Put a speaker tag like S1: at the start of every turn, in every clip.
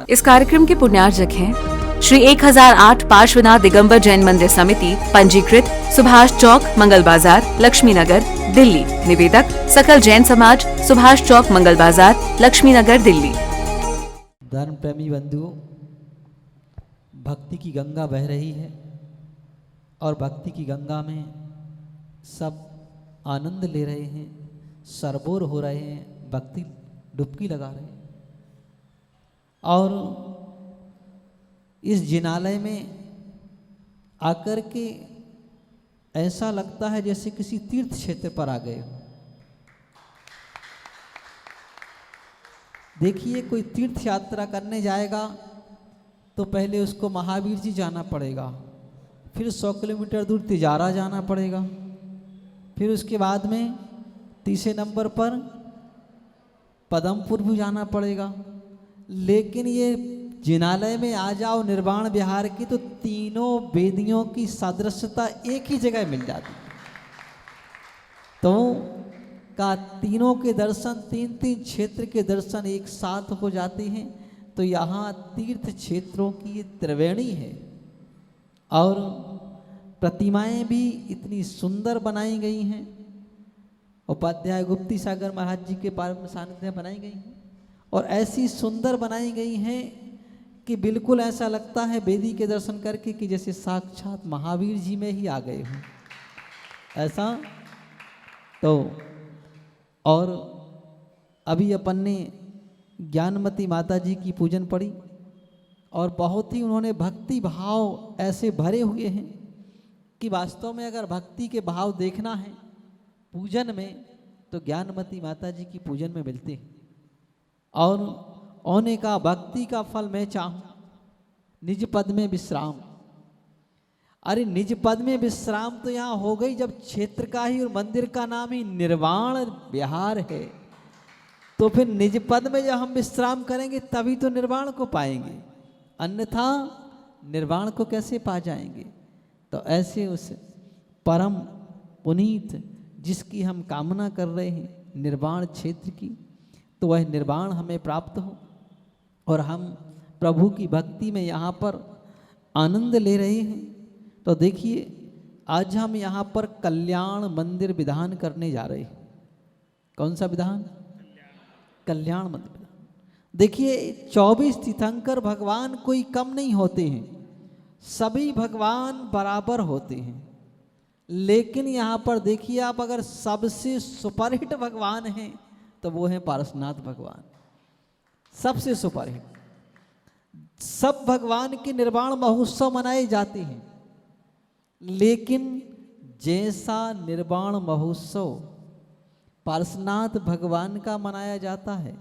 S1: इस कार्यक्रम के पुण्यार्जक हैं श्री 1008 पार्श्वनाथ दिगंबर जैन मंदिर समिति, पंजीकृत, सुभाष चौक, मंगल बाजार, लक्ष्मी नगर, दिल्ली। निवेदक सकल जैन समाज, सुभाष चौक, मंगल बाजार, लक्ष्मी नगर, दिल्ली।
S2: धर्म प्रेमी बंधुओं, भक्ति की गंगा बह रही है और भक्ति की गंगा में सब आनंद ले रहे हैं, सरबोर हो रहे हैं, भक्ति डुबकी लगा रहे हैं। और इस जिनालय में आकर के ऐसा लगता है जैसे किसी तीर्थ क्षेत्र पर आ गए हो। देखिए, कोई तीर्थ यात्रा करने जाएगा तो पहले उसको महावीर जी जाना पड़ेगा, फिर 100 किलोमीटर दूर तिजारा जाना पड़ेगा, फिर उसके बाद में तीसरे नंबर पर पदमपुर भी जाना पड़ेगा। लेकिन ये जिनालय में आ जाओ निर्वाण विहार की तो तीनों वेदियों की सदृशता एक ही जगह मिल जाती है। तो का तीनों के दर्शन, तीन तीन क्षेत्र के दर्शन एक साथ हो जाते हैं। तो यहाँ तीर्थ क्षेत्रों की ये त्रिवेणी है और प्रतिमाएं भी इतनी सुंदर बनाई गई हैं। उपाध्याय गुप्ती सागर महाराज जी के पावन सानिध्य बनाई गई हैं और ऐसी सुंदर बनाई गई हैं कि बिल्कुल ऐसा लगता है वेदी के दर्शन करके कि जैसे साक्षात महावीर जी में ही आ गए हों, ऐसा। तो और अभी अपन ने ज्ञानमती माता जी की पूजन पढ़ी और बहुत ही उन्होंने भक्ति भाव ऐसे भरे हुए हैं कि वास्तव में अगर भक्ति के भाव देखना है पूजन में तो ज्ञानमती माता जी की पूजन में मिलते हैं। और औने का भक्ति का फल मैं चाहूं, निज पद में विश्राम। अरे निज पद में विश्राम तो यहाँ हो गई जब क्षेत्र का ही और मंदिर का नाम ही निर्वाण विहार है, तो फिर निज पद में जब हम विश्राम करेंगे तभी तो निर्वाण को पाएंगे, अन्यथा निर्वाण को कैसे पा जाएंगे। तो ऐसे उस परम पुनीत जिसकी हम कामना कर रहे हैं निर्वाण क्षेत्र की, तो वह निर्वाण हमें प्राप्त हो और हम प्रभु की भक्ति में यहाँ पर आनंद ले रहे हैं। तो देखिए, आज हम यहाँ पर कल्याण मंदिर विधान करने जा रहे हैं। कौन सा विधान? कल्याण मंदिर विधान। देखिए, 24 तीर्थंकर भगवान कोई कम नहीं होते हैं, सभी भगवान बराबर होते हैं। लेकिन यहाँ पर देखिए आप, अगर सबसे सुपरहिट भगवान हैं तो वो है पारसनाथ भगवान, सबसे सुपरहिट। सब भगवान के निर्वाण महोत्सव मनाए जाते हैं, लेकिन जैसा निर्वाण महोत्सव पारसनाथ भगवान का मनाया जाता है,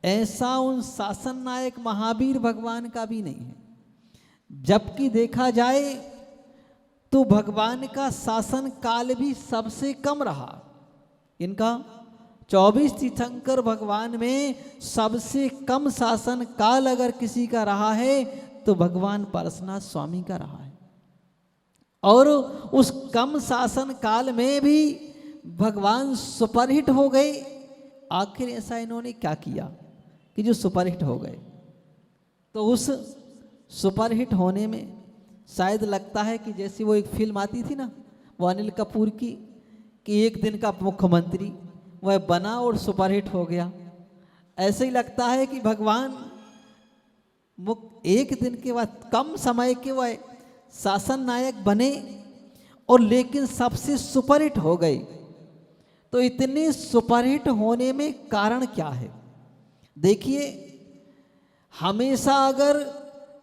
S2: ऐसा उन शासन नायक महावीर भगवान का भी नहीं है। जबकि देखा जाए तो भगवान का शासन काल भी सबसे कम रहा। इनका 24 तीर्थंकर भगवान में सबसे कम शासन काल अगर किसी का रहा है तो भगवान पारसनाथ स्वामी का रहा है। और उस कम शासन काल में भी भगवान सुपरहिट हो गए। आखिर ऐसा इन्होंने क्या किया कि जो सुपरहिट हो गए? तो उस सुपरहिट होने में शायद लगता है कि जैसी वो एक फिल्म आती थी ना, वो अनिल कपूर की, कि एक दिन का मुख्यमंत्री, वह बना और सुपरहिट हो गया। ऐसे ही लगता है कि भगवान एक दिन के बाद कम समय के वह शासन नायक बने और लेकिन सबसे सुपरहिट हो गए। तो इतने सुपरहिट होने में कारण क्या है? देखिए, हमेशा अगर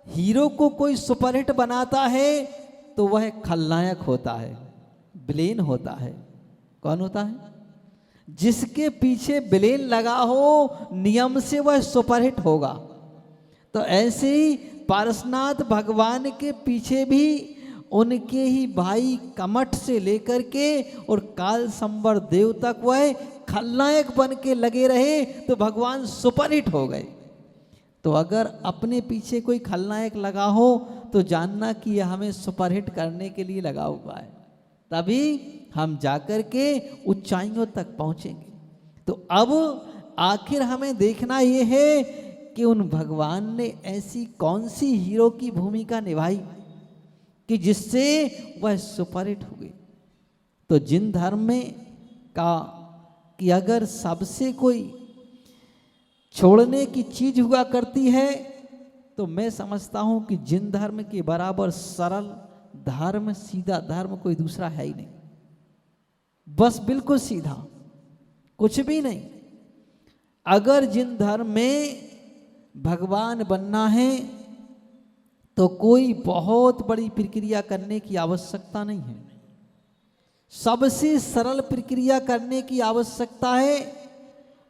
S2: हीरो को कोई सुपरहिट बनाता है तो वह खलनायक होता है, विलेन होता है। कौन होता है? जिसके पीछे विलेन लगा हो, नियम से वह सुपरहिट होगा। तो ऐसे ही पारसनाथ भगवान के पीछे भी उनके ही भाई कमठ से लेकर के और काल संवर देव तक वह खलनायक बन के लगे रहे, तो भगवान सुपरहिट हो गए। तो अगर अपने पीछे कोई खलनायक लगा हो तो जानना कि यह हमें सुपरहिट करने के लिए लगा हुआ है, तभी हम जाकर के ऊंचाइयों तक पहुंचेंगे। तो अब आखिर हमें देखना ये है कि उन भगवान ने ऐसी कौन सी हीरो की भूमिका निभाई कि जिससे वह सुपरहिट हो गई। तो जिन धर्म में का कि अगर सबसे कोई छोड़ने की चीज हुआ करती है तो मैं समझता हूं कि जिन धर्म के बराबर सरल धर्म, सीधा धर्म कोई दूसरा है ही नहीं। बस बिल्कुल सीधा, कुछ भी नहीं। अगर जिन धर्म में भगवान बनना है तो कोई बहुत बड़ी प्रक्रिया करने की आवश्यकता नहीं है। सबसे सरल प्रक्रिया करने की आवश्यकता है,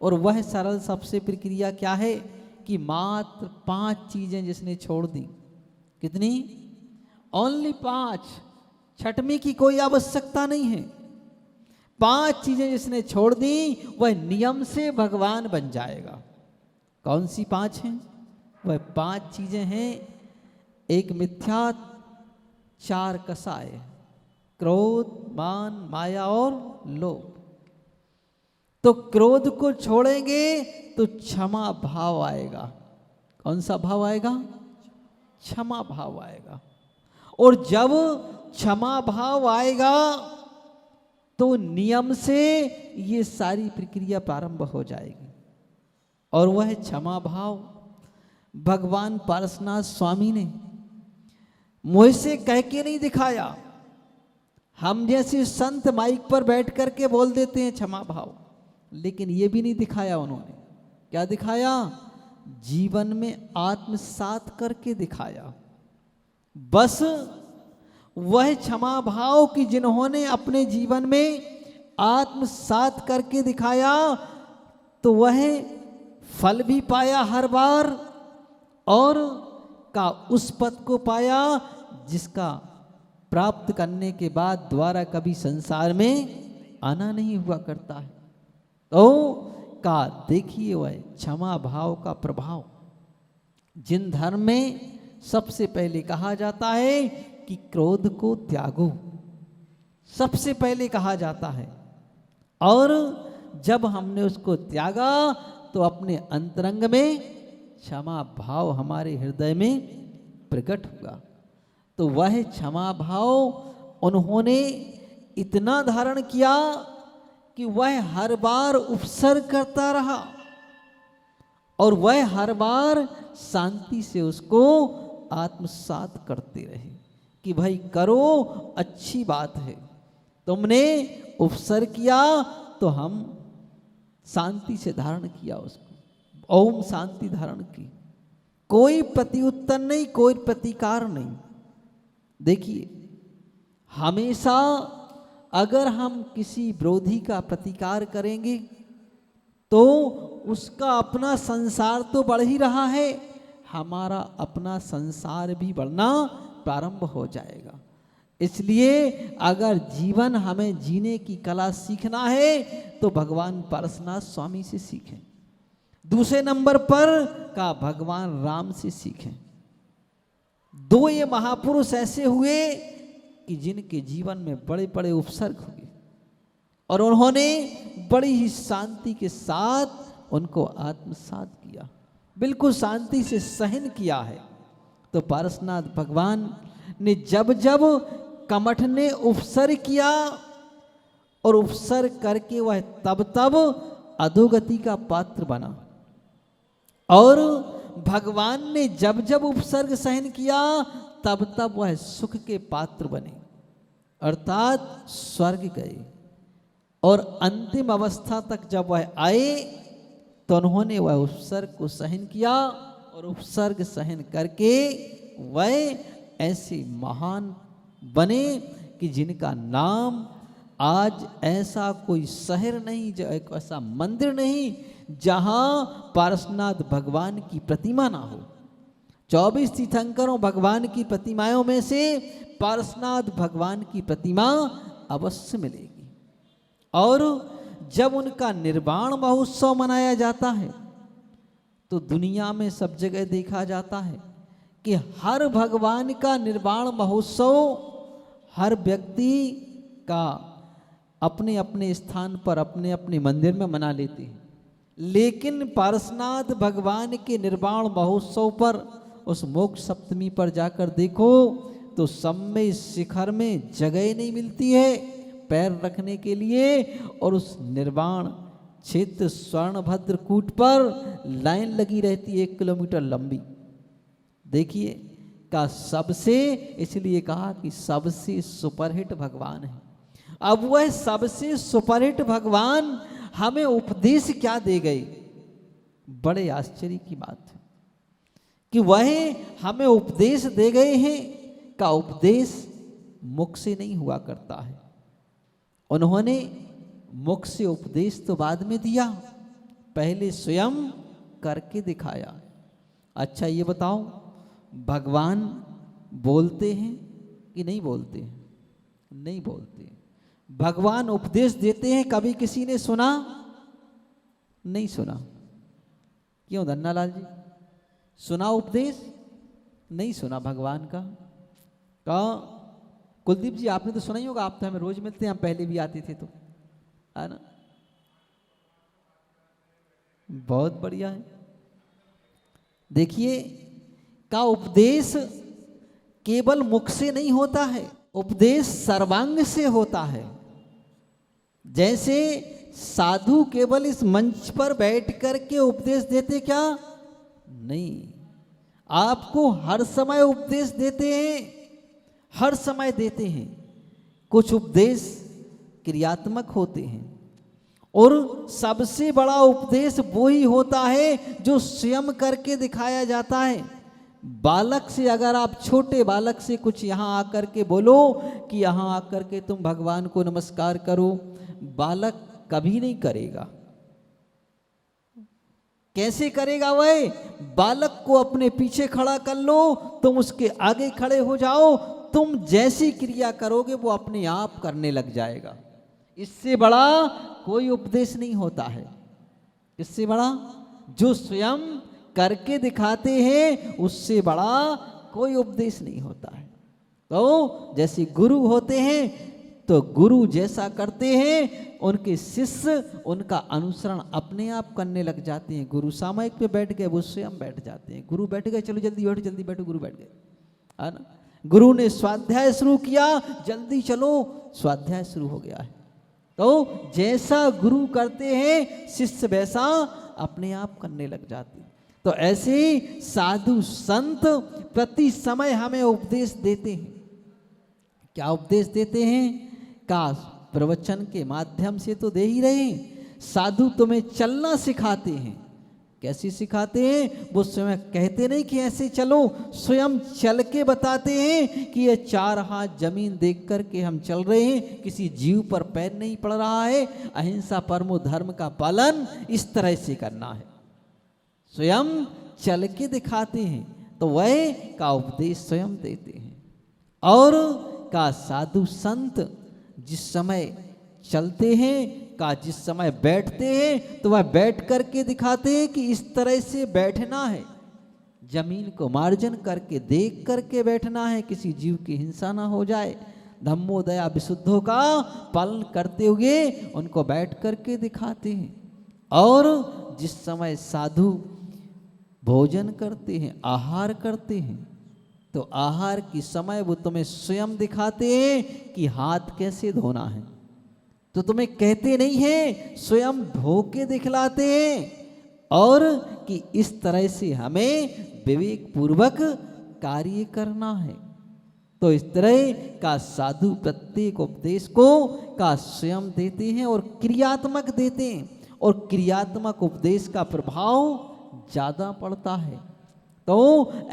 S2: और वह सरल सबसे प्रक्रिया क्या है कि मात्र 5 चीजें जिसने छोड़ दी। कितनी? ओनली 5। छठवीं की कोई आवश्यकता नहीं है। 5 चीजें जिसने छोड़ दी वह नियम से भगवान बन जाएगा। कौन सी 5 हैं? वह 5 चीजें हैं। 1 मिथ्या, 4 कसाय, क्रोध, मान, माया और लोभ। तो क्रोध को छोड़ेंगे तो क्षमा भाव आएगा। कौन सा भाव आएगा? क्षमा भाव आएगा। और जब क्षमा भाव आएगा तो नियम से ये सारी प्रक्रिया प्रारंभ हो जाएगी। और वह क्षमा भाव भगवान पारसनाथ स्वामी ने मुझ से कह के नहीं दिखाया। हम जैसे संत माइक पर बैठ करके बोल देते हैं क्षमा भाव, लेकिन ये भी नहीं दिखाया उन्होंने। क्या दिखाया? जीवन में आत्मसात करके दिखाया। बस वह क्षमा भाव की जिन्होंने अपने जीवन में आत्मसात करके दिखाया तो वह फल भी पाया हर बार, और का उस पद को पाया जिसका प्राप्त करने के बाद द्वारा कभी संसार में आना नहीं हुआ करता है। तो का देखिए वह क्षमा भाव का प्रभाव। जिन धर्म में सबसे पहले कहा जाता है कि क्रोध को त्यागो, सबसे पहले कहा जाता है, और जब हमने उसको त्यागा तो अपने अंतरंग में क्षमा भाव हमारे हृदय में प्रकट हुआ। तो वह क्षमा भाव उन्होंने इतना धारण किया कि वह हर बार उपसर्ग करता रहा, और वह हर बार शांति से उसको आत्मसात करते रहे कि भाई करो, अच्छी बात है। तुमने उपसर्ग किया तो हम शांति से धारण किया उसको, ओम शांति धारण की। कोई प्रत्युत्तर नहीं, कोई प्रतिकार नहीं। देखिए, हमेशा अगर हम किसी विरोधी का प्रतिकार करेंगे तो उसका अपना संसार तो बढ़ ही रहा है, हमारा अपना संसार भी बढ़ना प्रारंभ हो जाएगा। इसलिए अगर जीवन हमें जीने की कला सीखना है तो भगवान पारसनाथ स्वामी से सीखें। दूसरे नंबर पर का भगवान राम से सीखें। 2 ये महापुरुष ऐसे हुए कि जिनके जीवन में बड़े बड़े उपसर्ग हुए और उन्होंने बड़ी ही शांति के साथ उनको आत्मसात किया, बिल्कुल शांति से सहन किया है। तो पारसनाथ भगवान ने जब जब कमठ ने उपसर्ग किया और उपसर्ग करके वह तब तब अधोगति का पात्र बना, और भगवान ने जब जब उपसर्ग सहन किया तब तब वह सुख के पात्र बने, अर्थात स्वर्ग गए। और अंतिम अवस्था तक जब वह आए तो उन्होंने वह उपसर्ग को सहन किया, और उपसर्ग सहन करके वह ऐसे महान बने कि जिनका नाम आज ऐसा कोई शहर नहीं, एक ऐसा मंदिर नहीं जहां पारसनाथ भगवान की प्रतिमा ना हो। 24 तीर्थंकरों भगवान की प्रतिमाओं में से पारसनाथ भगवान की प्रतिमा अवश्य मिलेगी। और जब उनका निर्वाण महोत्सव मनाया जाता है तो दुनिया में सब जगह देखा जाता है कि हर भगवान का निर्वाण महोत्सव हर व्यक्ति का अपने अपने स्थान पर अपने अपने मंदिर में मना लेते हैं। लेकिन पार्श्वनाथ भगवान के निर्वाण महोत्सव पर उस मोक्ष सप्तमी पर जाकर देखो तो समय शिखर में जगह नहीं मिलती है पैर रखने के लिए, और उस निर्वाण क्षेत्र स्वर्णभद्र कूट पर लाइन लगी रहती है 1 किलोमीटर लंबी। देखिए का सबसे, इसलिए कहा कि सबसे सुपरहिट भगवान है। अब वह सबसे सुपरहिट भगवान हमें उपदेश क्या दे गए? बड़े आश्चर्य की बात है कि वह हमें उपदेश दे गए हैं। का उपदेश मुख से नहीं हुआ करता है, उन्होंने मुख से उपदेश तो बाद में दिया, पहले स्वयं करके दिखाया। अच्छा ये बताओ, भगवान बोलते हैं कि नहीं बोलते हैं? नहीं बोलते। भगवान उपदेश देते हैं, कभी किसी ने सुना? नहीं सुना। क्यों धन्नालाल जी, सुना उपदेश? नहीं सुना भगवान का। कुलदीप जी आपने तो सुना ही होगा, आप तो हमें रोज मिलते हैं, हम पहले भी आते थे तो, है ना? बहुत बढ़िया है। देखिए का उपदेश केवल मुख से नहीं होता है, उपदेश सर्वांग से होता है। जैसे साधु केवल इस मंच पर बैठ करके उपदेश देते क्या? नहीं, आपको हर समय उपदेश देते हैं, हर समय देते हैं। कुछ उपदेश क्रियात्मक होते हैं, और सबसे बड़ा उपदेश वो ही होता है जो स्वयं करके दिखाया जाता है। बालक से अगर आप छोटे बालक से कुछ यहाँ आकर के बोलो कि यहाँ आकर के तुम भगवान को नमस्कार करो, बालक कभी नहीं करेगा। कैसे करेगा वह? बालक को अपने पीछे खड़ा कर लो, तुम उसके आगे खड़े हो जाओ, तुम जैसी क्रिया करोगे वो अपने आप करने लग जाएगा। इससे बड़ा कोई उपदेश नहीं होता है। इससे बड़ा जो स्वयं करके दिखाते हैं, उससे बड़ा कोई उपदेश नहीं होता है। तो जैसे गुरु होते हैं, तो गुरु जैसा करते हैं, उनके शिष्य उनका अनुसरण अपने आप करने लग जाते हैं। गुरु सामयिक पे बैठ गए, वो स्वयं बैठ जाते हैं। गुरु बैठ गए, चलो जल्दी बैठो, जल्दी बैठो, गुरु बैठ गए, है ना? गुरु ने स्वाध्याय शुरू किया, जल्दी चलो, स्वाध्याय शुरू हो गया है। तो जैसा गुरु करते हैं, शिष्य वैसा अपने आप करने लग जाते हैं। तो ऐसे साधु संत प्रति समय हमें उपदेश देते हैं। क्या उपदेश देते हैं? का प्रवचन के माध्यम से तो दे ही रहे हैं। साधु तुम्हें चलना सिखाते हैं। कैसे सिखाते हैं? वो स्वयं कहते नहीं कि ऐसे चलो, स्वयं चल के बताते हैं कि ये 4 हाथ जमीन देख कर के हम चल रहे हैं, किसी जीव पर पैर नहीं पड़ रहा है, अहिंसा परमो धर्म का पालन इस तरह से करना है। स्वयं चल के दिखाते हैं, तो वह का उपदेश स्वयं देते हैं। और का साधु संत जिस समय चलते हैं, का जिस समय बैठते हैं, तो वह बैठ करके दिखाते हैं कि इस तरह से बैठना है, जमीन को मार्जन करके देख करके बैठना है, किसी जीव की हिंसा ना हो जाए, धम्मो दया विशुद्धों का पालन करते हुए उनको बैठ करके दिखाते हैं। और जिस समय साधु भोजन करते हैं, आहार करते हैं, तो आहार की समय वो तुम्हें स्वयं दिखाते हैं कि हाथ कैसे धोना है। तो तुम्हें कहते नहीं है, स्वयं धो के दिखलाते हैं, और कि इस तरह से हमें विवेक पूर्वक कार्य करना है। तो इस तरह का साधु प्रत्येक उपदेश को का स्वयं देते हैं और क्रियात्मक देते हैं, और क्रियात्मक उपदेश का प्रभाव ज़्यादा पड़ता है। तो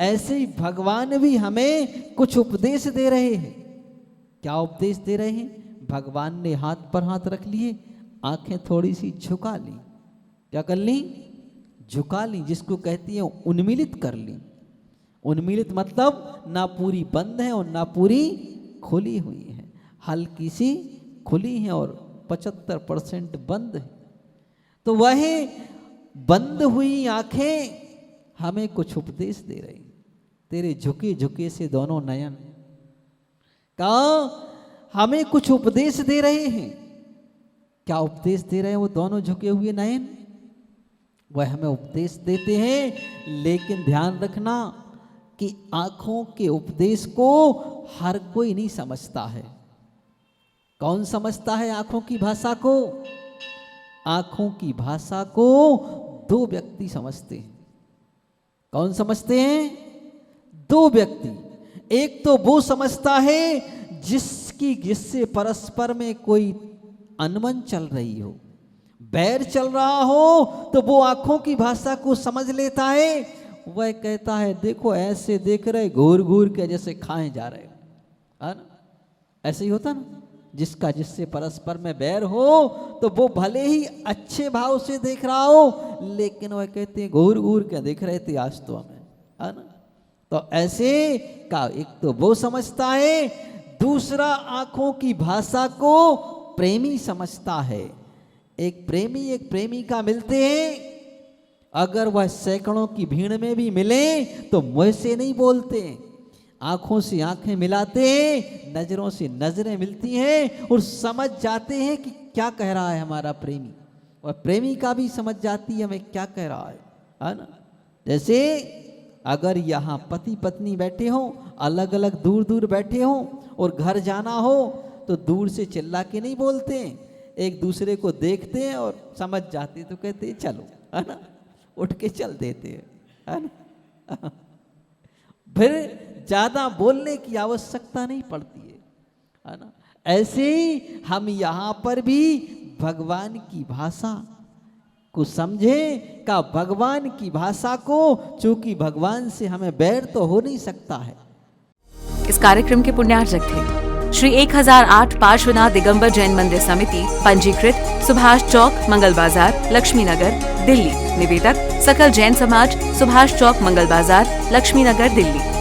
S2: ऐसे ही भगवान भी हमें कुछ उपदेश दे रहे हैं। क्या उपदेश दे रहे हैं? भगवान ने हाथ पर हाथ रख लिए, आंखें थोड़ी सी झुका ली। क्या कर ली? झुका ली, जिसको कहती है उन्मीलित कर ली। उन्मीलित मतलब ना पूरी बंद है और ना पूरी खुली हुई है, हल्की सी खुली है और 75% बंद है। तो वह बंद हुई आंखें हमें कुछ उपदेश दे रही। तेरे झुके झुके से दोनों नयन, का हमें कुछ उपदेश दे रहे हैं। क्या उपदेश दे रहे हैं वो दोनों झुके हुए नयन? वह हमें उपदेश देते हैं। लेकिन ध्यान रखना कि आंखों के उपदेश को हर कोई नहीं समझता है। कौन समझता है आंखों की भाषा को? आंखों की भाषा को दो व्यक्ति समझते हैं। कौन समझते हैं? दो व्यक्ति। एक तो वो समझता है जिससे परस्पर में कोई अनबन चल रही हो, बैर चल रहा हो, तो वो आंखों की भाषा को समझ लेता है। वह कहता है देखो ऐसे देख रहे, घूर घूर के जैसे खाए जा रहे, है ना? ऐसे ही होता ना, जिससे परस्पर में बैर हो तो वो भले ही अच्छे भाव से देख रहा हो, लेकिन वह कहते हैं घूर घूर के देख रहे थे आज तो हमें, है ना? तो ऐसे का एक तो वो समझता है, दूसरा आंखों की भाषा को प्रेमी समझता है। एक प्रेमिका मिलते हैं, अगर वह सैकड़ों की भीड़ में भी मिले तो मुंह से नहीं बोलते, आंखों से आंखें मिलाते हैं, नजरों से नजरें मिलती हैं और समझ जाते हैं कि क्या कह रहा है हमारा प्रेमी। वह प्रेमिका भी समझ जाती है हमें क्या कह रहा है ना? जैसे अगर यहाँ पति पत्नी बैठे हो, अलग अलग दूर दूर बैठे हो और घर जाना हो तो दूर से चिल्ला के नहीं बोलते, एक दूसरे को देखते हैं और समझ जाते तो कहते हैं चलो, है ना? उठ के चल देते हैं, है ना? फिर ज्यादा बोलने की आवश्यकता नहीं पड़ती है ना? ऐसे ही हम यहाँ पर भी भगवान की भाषा को समझे का, भगवान की भाषा को, चूंकि भगवान से हमें बैर तो हो नहीं सकता है।
S1: इस कार्यक्रम के पुण्यार्जक थे श्री 1008 पार्श्वनाथ दिगंबर जैन मंदिर समिति, पंजीकृत सुभाष चौक, मंगल बाजार, लक्ष्मी नगर, दिल्ली। निवेदक सकल जैन समाज, सुभाष चौक, मंगल बाजार, लक्ष्मी नगर, दिल्ली।